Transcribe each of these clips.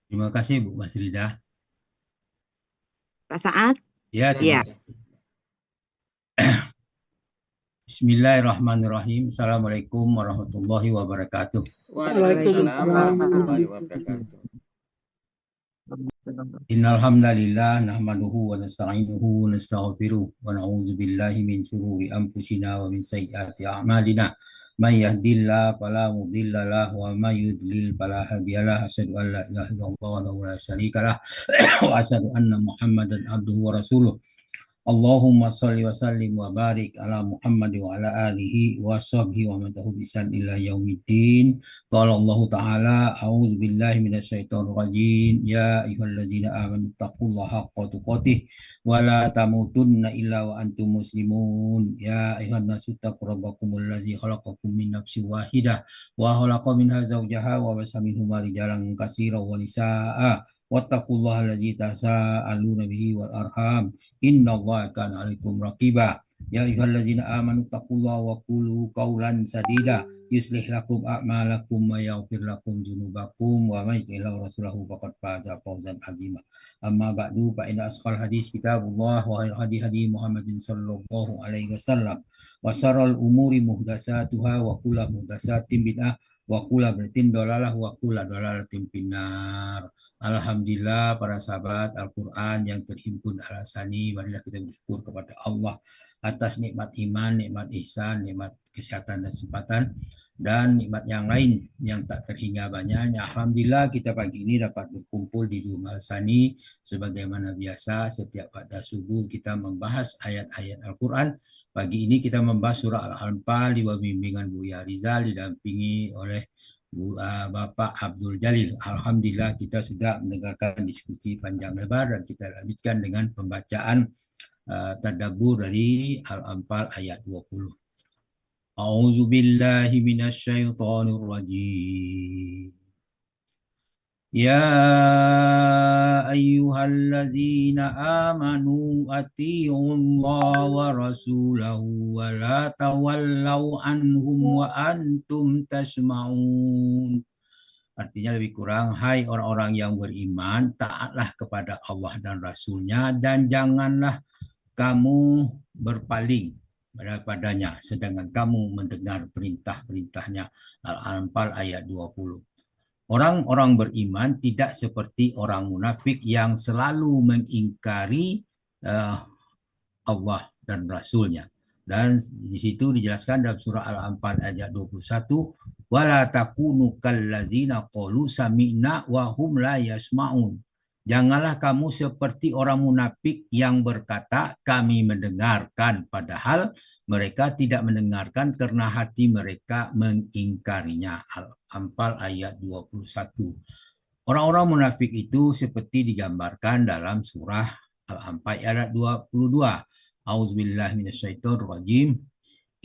Terima kasih Bu Masrida. Pak Saad? Ya, terima Ya. kasih. Bismillahirrahmanirrahim. Assalamualaikum warahmatullahi wabarakatuh. Waalaikumsalam Waalaikumsalam. warahmatullahi wabarakatuh. Innal hamdalillah nahmaduhu wa nasta'inuhu wa nastaghfiruh wa na'udzu billahi min shururi anfusina wa min sayyiati a'malina. May yahdihillahu fala mudilla lahu wa may yudlil fala hadiyalah. Asyhadu an la ilaha illallah wa la syarika lah wa asyhadu anna Muhammadan abduhu wa rasuluh. Allahumma salli wa sallim wa barik ala Muhammad wa ala alihi wa sahbihi wa man tabi'ahum bi ihsan ila yaumiddin. Qala Allah Ta'ala, a'udzu billahi minasyaitonir rajim. Ya ayyuhallazina amanu taqullaha haqqa tuqatih wa la tamutunna illa wa antum muslimun. Ya ayyuhan nasu taqu rabbakumul ladzi khalaqakum min nafsin wahidah wa khalaqa minha zawjaha wa basa minhuma rijalan katsiran wa nisaa'a. Wattaqullaha allazi tasaaluna bihi wal arham. Innallaha kana 'alaikum raqiba. Ya ayyuhallazina amanu taqullaha wa qulu qawlan sadida yuslih lakum a'malakum wa yaghfir lakum dzunubakum wa may yuti'illah rasulahu faqad faza fawzan 'azima. Amma ba'du fa inna asqal hadis kitabullah wa khairul hadi hadi Muhammadin sallallahu alaihi wasallam wa syarrul umuri muhdatsatuha wa kullu muhdatsatin bid'ah wa kullu bid'atin dhalalah wa kullu dhalalatin finnar. Alhamdulillah para sahabat Al-Quran yang terhimpun ala sani, marilah kita bersyukur kepada Allah atas nikmat iman, nikmat ihsan, nikmat kesehatan dan kesempatan, dan nikmat yang lain yang tak terhingga banyaknya. Alhamdulillah kita pagi ini dapat berkumpul di rumah Al-Sani sebagaimana biasa setiap pada subuh kita membahas ayat-ayat Al-Quran. Pagi ini kita membahas surah Al-Anfal di bawah bimbingan Buya Rizal didampingi oleh Bapak Abdul Jalil. Alhamdulillah kita sudah mendengarkan diskusi panjang lebar dan kita lanjutkan dengan pembacaan tadabbur dari Al-Anfal ayat 20. A'udzu billahi minasyaitonir rajim. Ya ayyuhallazina amanu atii'ullaha wa rasulahu wa la tawallaw anhum wa antum tasma'un. Artinya lebih kurang, hai orang-orang yang beriman, taatlah kepada Allah dan Rasulnya dan janganlah kamu berpaling daripadanya sedangkan kamu mendengar perintah-perintahnya. Al-Anfal ayat 20. Orang-orang beriman tidak seperti orang munafik yang selalu mengingkari Allah dan Rasulnya. Dan di situ dijelaskan dalam surah Al-Anfal ayat 21, wala takunu kallazina qalu sami'na wa hum la yasma'un. Janganlah kamu seperti orang munafik yang berkata kami mendengarkan padahal mereka tidak mendengarkan karena hati mereka mengingkarinya. Al-Anfal ayat 21. Orang-orang munafik itu seperti digambarkan dalam surah Al-Anfal ayat 22. Auzubillahi minasyaitonir rajim.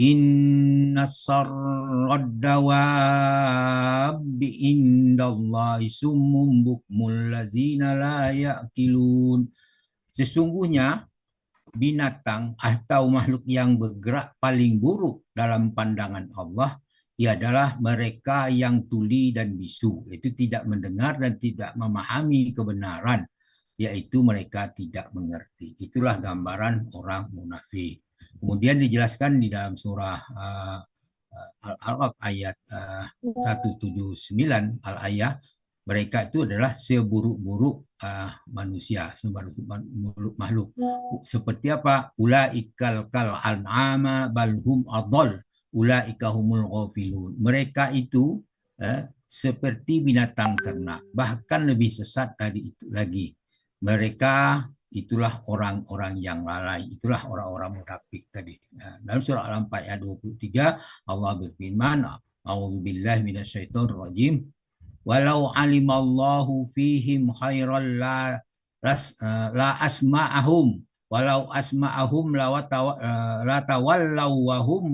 Inna sarrad dawabi indallahi summum bukmul lazina la ya'qilun. Sesungguhnya binatang atau makhluk yang bergerak paling buruk dalam pandangan Allah ialah mereka yang tuli dan bisu, itu tidak mendengar dan tidak memahami kebenaran, yaitu mereka tidak mengerti. Itulah gambaran orang munafik. Kemudian dijelaskan di dalam surah Al-A'raf ayat 179 al-ayah, mereka itu adalah seburuk-buruk manusia, seburuk makhluk. Seperti apa? Ulaikal kal an'ama balhum adall, ulaika humul ghafilun. Mereka itu seperti binatang ternak, bahkan lebih sesat dari itu lagi. Mereka itulah orang-orang yang lalai, itulah orang-orang munafik tadi. Dalam surah Al-Anfal ayat 23 Allah berfirman, a'udzubillahi minasyaitonir rajim. Walau alimallahu fihim khairan la asma'ahum walau asma'ahum la tawallaw wa hum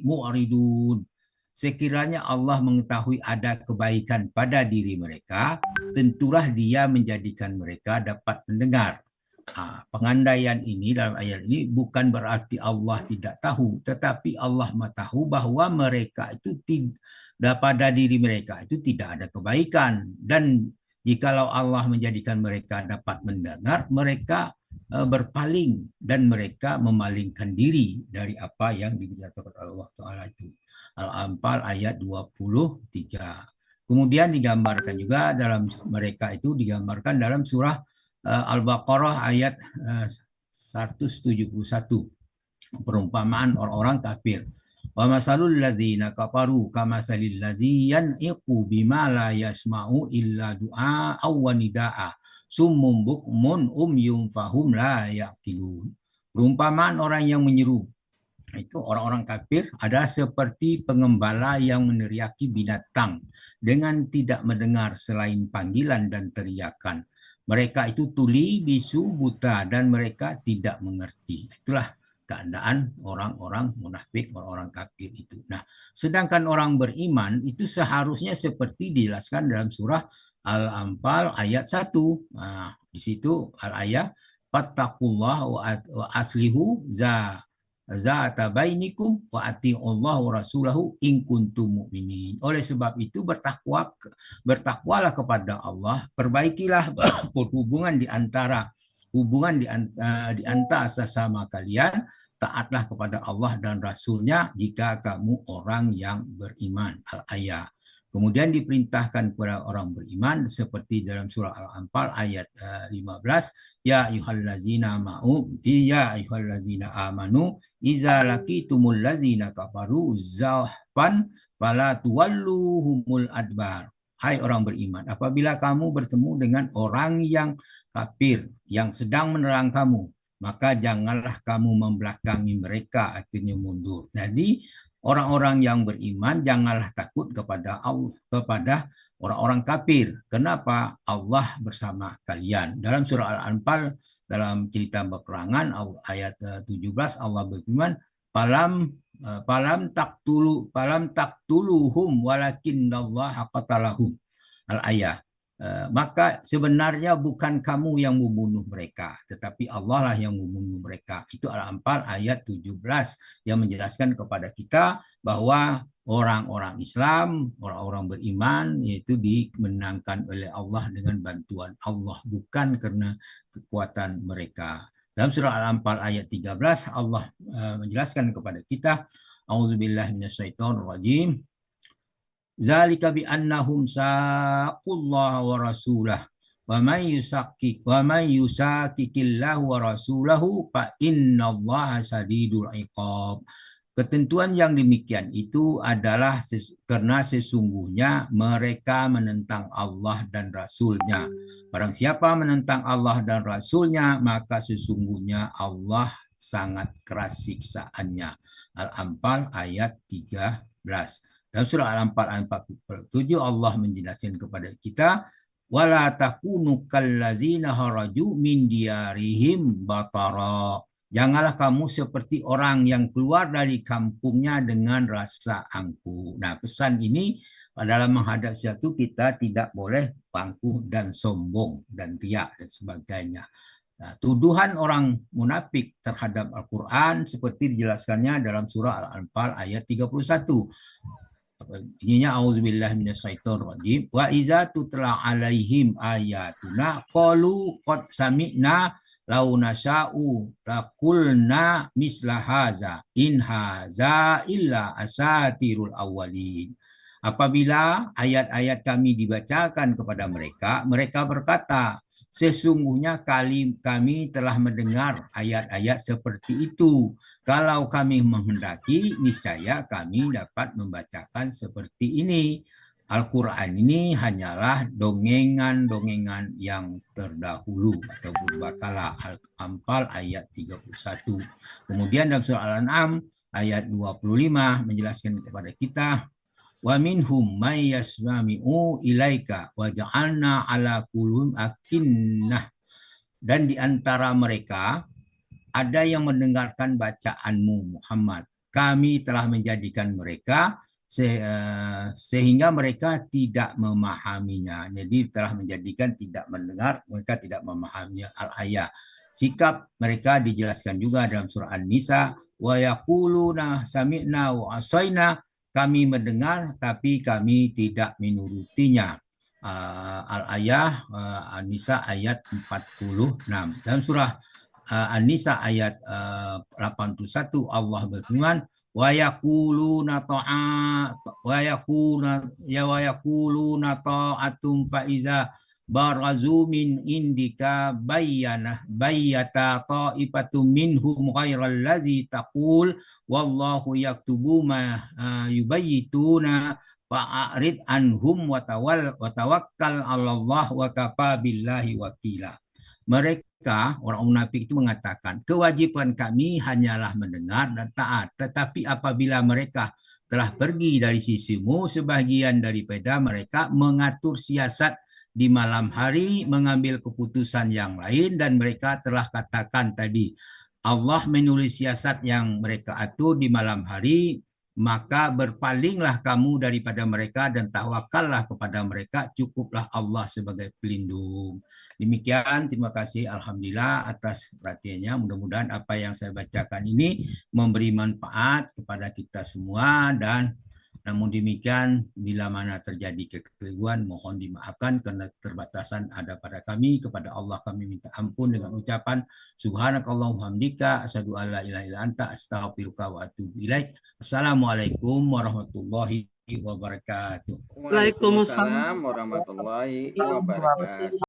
mu'ridun. Sekiranya Allah mengetahui ada kebaikan pada diri mereka, tentulah Dia menjadikan mereka dapat mendengar. Pengandaian ini dalam ayat ini bukan berarti Allah tidak tahu, tetapi Allah tahu bahwa mereka itu pada diri mereka itu tidak ada kebaikan dan Jikalau Allah menjadikan mereka dapat mendengar, mereka berpaling dan mereka memalingkan diri dari apa yang diberitakan Allah Ta'ala itu. Al-Anfal ayat 23. Kemudian digambarkan juga dalam mereka itu digambarkan dalam surah Al-Baqarah ayat 171. Perumpamaan orang-orang kafir. Wa masalul ladzina kafaru kamasalil ladzi yan'iqu bima la yasma'u illa du'a aw nidaa summum bukmun umyum fahum la yaqilun. Perumpamaan orang yang menyeru itu orang-orang kafir adalah seperti pengembala yang meneriaki binatang dengan tidak mendengar selain panggilan dan teriakan. Mereka itu tuli, bisu, buta, dan mereka tidak mengerti. Itulah keadaan orang-orang munafik, orang-orang kafir itu. Nah, sedangkan orang beriman itu seharusnya seperti dijelaskan dalam surah Al-Anfal ayat 1. Nah, di situ al-ayat fattaqullah wa aslihu zata bainikum wa ati'ullah wa rasulahu in kuntum mu'minin. Oleh sebab itu bertakwalah kepada Allah, perbaikilah hubungan di antara sesama kalian, taatlah kepada Allah dan Rasulnya jika kamu orang yang beriman. Al-ayat. Kemudian diperintahkan kepada orang beriman seperti dalam surah Al-Anfal ayat 15, ya ayyuhallazina amanu iza laqitumul ladzina kafaru zahfan fala tuwalluhumul adbar. Hai orang beriman, apabila kamu bertemu dengan orang yang kafir yang sedang menerang kamu, maka janganlah kamu membelakangi mereka, artinya mundur. Jadi orang-orang yang beriman janganlah takut kepada Allah, kepada orang-orang kafir. Kenapa? Allah bersama kalian. Dalam surah Al-Anfal, dalam cerita peperangan ayat 17 Allah berfirman, palam taktuluhum walakinnallaha qatalahum. Al-ayat. Maka sebenarnya bukan kamu yang membunuh mereka, tetapi Allah lah yang membunuh mereka. Itu Al-Anfal ayat 17 yang menjelaskan kepada kita bahwa orang-orang Islam, orang-orang beriman, yaitu dimenangkan oleh Allah dengan bantuan Allah, bukan karena kekuatan mereka. Dalam surah Al-Anfal ayat 13, Allah menjelaskan kepada kita, A'udzubillahi minasyaitonirrajim. Zalika bi annahum saqullaha wa rasulah wa may yusakikillahu wa rasulahu fa innallaha sadidul iqab. Ketentuan yang demikian itu adalah karena sesungguhnya mereka menentang Allah dan Rasulnya. Barang siapa menentang Allah dan Rasulnya, maka sesungguhnya Allah sangat keras siksaannya. Al-Anfal ayat 13. Dalam surah Al-Anfal ayat 47 Allah menjelaskan kepada kita, wala takunu kallazina haraju min diyarihim batara. Janganlah kamu seperti orang yang keluar dari kampungnya dengan rasa angkuh. Nah, pesan ini dalam menghadap sesuatu kita tidak boleh angkuh dan sombong dan riak dan sebagainya. Nah, tuduhan orang munafik terhadap Al-Quran seperti dijelaskannya dalam surah Al-Anfal ayat 31. Ininya auzubillahi minasyaitonirrajim wa iza tutla alaihim ayatuna qalu qad sami'na law nasya'u laqulna misla haza in haza illa asatirul awwalin. Apabila ayat-ayat kami dibacakan kepada mereka, mereka berkata, sesungguhnya kami telah mendengar ayat-ayat seperti itu. Kalau kami menghendaki, niscaya kami dapat membacakan seperti ini. Al-Quran ini hanyalah dongengan-dongengan yang terdahulu atau berbakala. Al-Anfal ayat 31. Kemudian dalam surah Al-An'am ayat 25 menjelaskan kepada kita, wa minhum may yasma'u ilaika wa ja'alna ala qulubihim akinnah. Dan di antara mereka ada yang mendengarkan bacaanmu Muhammad. Kami telah menjadikan mereka sehingga mereka tidak memahaminya. Jadi telah menjadikan tidak mendengar, mereka tidak memahaminya. Al-ayat. Sikap mereka dijelaskan juga dalam surah An-Nisa, wa yaquluna sami'na wa asaina. Kami mendengar tapi kami tidak menurutinya. Al-Ayah An-Nisa ayat 46. Dalam surah An-Nisa ayat 81 Allah berfirman wa yaquluna ta'atum fa iza barazu min indika bayyata ta'ifatum minhum ghairal ladzi taqul wallahu yaktubu ma yubayyituna fa'arid anhum wa tawakkal 'alallah wa kafa billahi wakila. Mereka, orang munafik itu mengatakan, kewajiban kami hanyalah mendengar dan taat. Tetapi apabila mereka telah pergi dari sisimu, sebagian daripada mereka mengatur siasat di malam hari, mengambil keputusan yang lain, dan mereka telah katakan tadi, Allah menulis siasat yang mereka atur di malam hari, maka berpalinglah kamu daripada mereka dan tawakallah kepada mereka, cukuplah Allah sebagai pelindung. Demikian, terima kasih Alhamdulillah atas perhatiannya. Mudah-mudahan apa yang saya bacakan ini memberi manfaat kepada kita semua, dan namun demikian bila mana terjadi kekeliruan mohon dimaafkan karena keterbatasan ada pada kami. Kepada Allah kami minta ampun dengan ucapan subhanakallahumma hamdika asyhadu an la ilaha illa anta astaghfiruka wa atubu ilaik. Assalamualaikum warahmatullahi wabarakatuh. Waalaikumsalam warahmatullahi wabarakatuh.